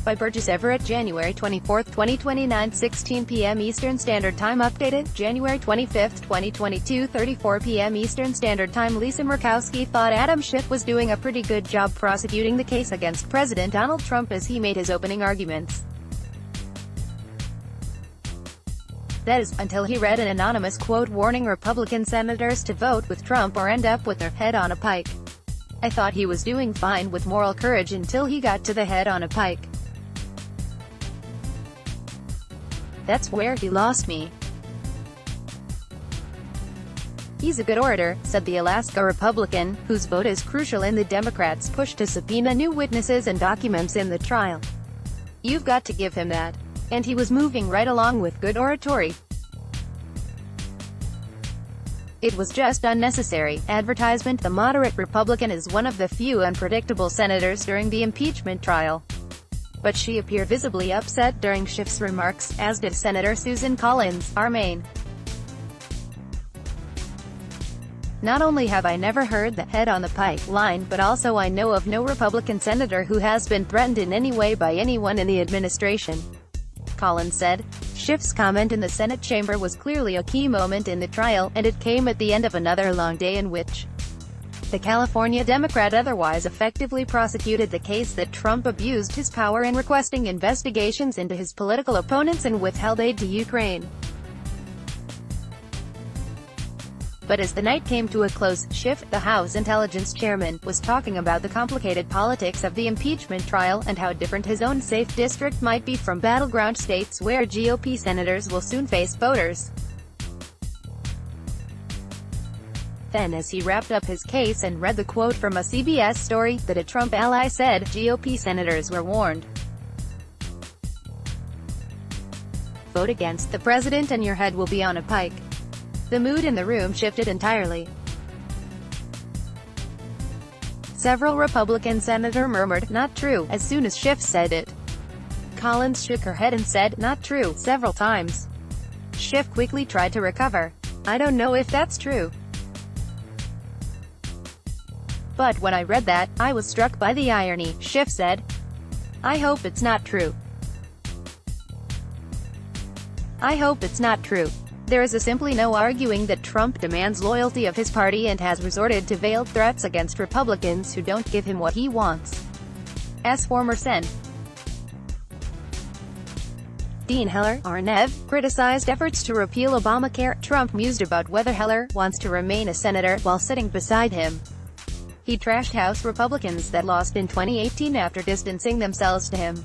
By Burgess Everett, January 24, 2029, 16 p.m. Eastern Standard Time. Updated, January 25, 2022, 34 p.m. Eastern Standard Time. Lisa Murkowski thought Adam Schiff was doing a pretty good job prosecuting the case against President Donald Trump as he made his opening arguments. That is, until he read an anonymous quote warning Republican senators to vote with Trump or end up with their head on a pike. I thought he was doing fine with moral courage until he got to the head on a pike. That's where he lost me. He's a good orator, said the Alaska Republican, whose vote is crucial in the Democrats' push to subpoena new witnesses and documents in the trial. You've got to give him that. And he was moving right along with good oratory. It was just unnecessary advertisement. The moderate Republican is one of the few unpredictable senators during the impeachment trial. But she appeared visibly upset during Schiff's remarks, as did Senator Susan Collins, our Maine. Not only have I never heard the head on the pike line, but also I know of no Republican senator who has been threatened in any way by anyone in the administration, Collins said. Schiff's comment in the Senate chamber was clearly a key moment in the trial, and it came at the end of another long day in which the California Democrat otherwise effectively prosecuted the case that Trump abused his power in requesting investigations into his political opponents and withheld aid to Ukraine. But as the night came to a close, Schiff, the House Intelligence Chairman, was talking about the complicated politics of the impeachment trial, and how different his own safe district might be from battleground states where GOP senators will soon face voters. Then, as he wrapped up his case and read the quote from a CBS story, that a Trump ally said, GOP senators were warned. Vote against the president and your head will be on a pike. The mood in the room shifted entirely. Several Republican senators murmured, "Not true," as soon as Schiff said it. Collins shook her head and said, "Not true," several times. Schiff quickly tried to recover. "I don't know if that's true. But when I read that, I was struck by the irony," Schiff said. "I hope it's not true. I hope it's not true. There is simply no arguing that Trump demands loyalty of his party and has resorted to veiled threats against Republicans who don't give him what he wants." As former Sen. Dean Heller, Arnev, criticized efforts to repeal Obamacare. Trump mused about whether Heller wants to remain a senator while sitting beside him. He trashed House Republicans that lost in 2018 after distancing themselves to him.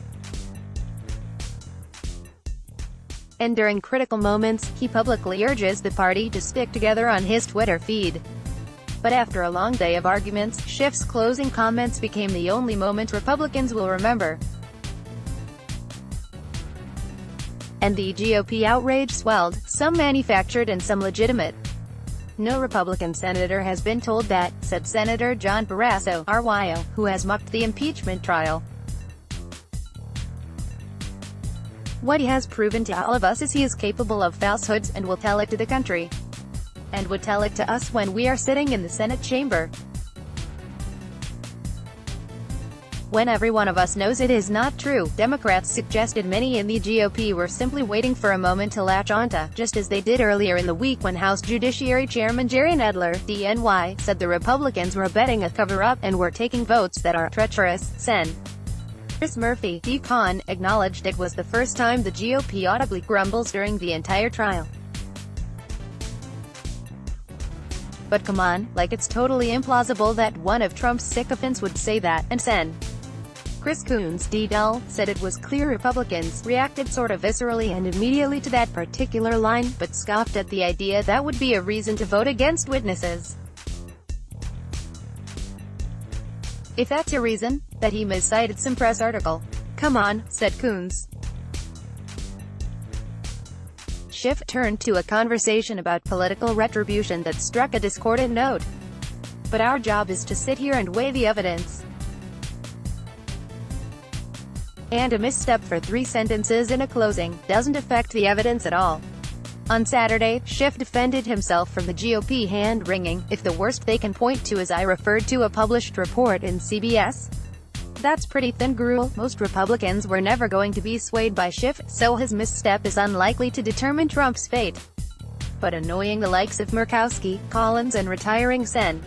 And during critical moments, he publicly urges the party to stick together on his Twitter feed. But after a long day of arguments, Schiff's closing comments became the only moment Republicans will remember. And the GOP outrage swelled, some manufactured and some legitimate. "No Republican senator has been told that," said Senator John Barrasso, RYO, who has mocked the impeachment trial. "What he has proven to all of us is he is capable of falsehoods, and will tell it to the country. And would tell it to us when we are sitting in the Senate chamber, when every one of us knows it is not true." Democrats suggested many in the GOP were simply waiting for a moment to latch onto, just as they did earlier in the week when House Judiciary Chairman Jerry Nadler, DNY, said the Republicans were abetting a cover-up, and were taking votes that are treacherous. Sen. Chris Murphy, Con, acknowledged it was the first time the GOP audibly grumbles during the entire trial. "But come on, like it's totally implausible that one of Trump's sycophants would say that," and Sen. Chris Coons, D-Dull, said it was clear Republicans reacted sort of viscerally and immediately to that particular line, but scoffed at the idea that would be a reason to vote against witnesses. "If that's a reason, that he miscited some press article. Come on," said Coons. Schiff turned to a conversation about political retribution that struck a discordant note. "But our job is to sit here and weigh the evidence. And a misstep for 3 sentences in a closing doesn't affect the evidence at all." On Saturday, Schiff defended himself from the GOP hand-wringing, "If the worst they can point to is I referred to a published report in CBS That's pretty thin gruel. Most Republicans were never going to be swayed by Schiff, so his misstep is unlikely to determine Trump's fate. But annoying the likes of Murkowski, Collins and retiring Sen.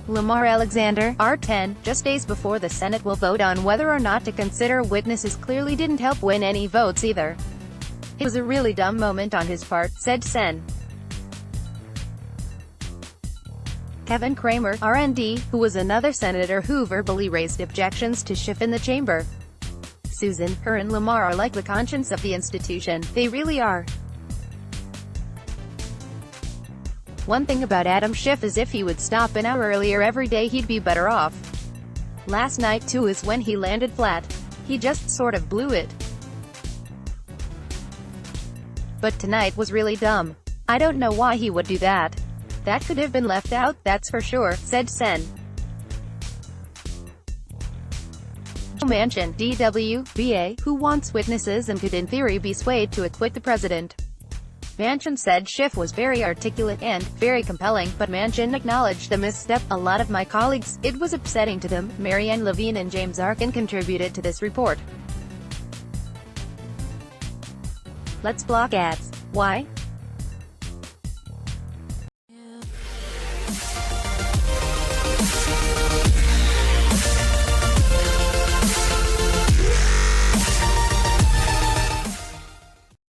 Lamar Alexander, R10, just days before the Senate will vote on whether or not to consider witnesses clearly didn't help win any votes either. It was a really dumb moment on his part, said Sen. Kevin Cramer, RND, who was another senator who verbally raised objections to Schiff in the chamber. Susan, her and Lamar are like the conscience of the institution, they really are. One thing about Adam Schiff is if he would stop an hour earlier every day he'd be better off. Last night too is when he landed flat. He just sort of blew it. But tonight was really dumb. I don't know why he would do that. That could have been left out, that's for sure, said Sen. Manchin, DW, VA, who wants witnesses and could in theory be swayed to acquit the president. Manchin said Schiff was very articulate and very compelling, but Manchin acknowledged the misstep. A lot of my colleagues, it was upsetting to them. Marianne Levine and James Arkin contributed to this report. Let's block ads. Why?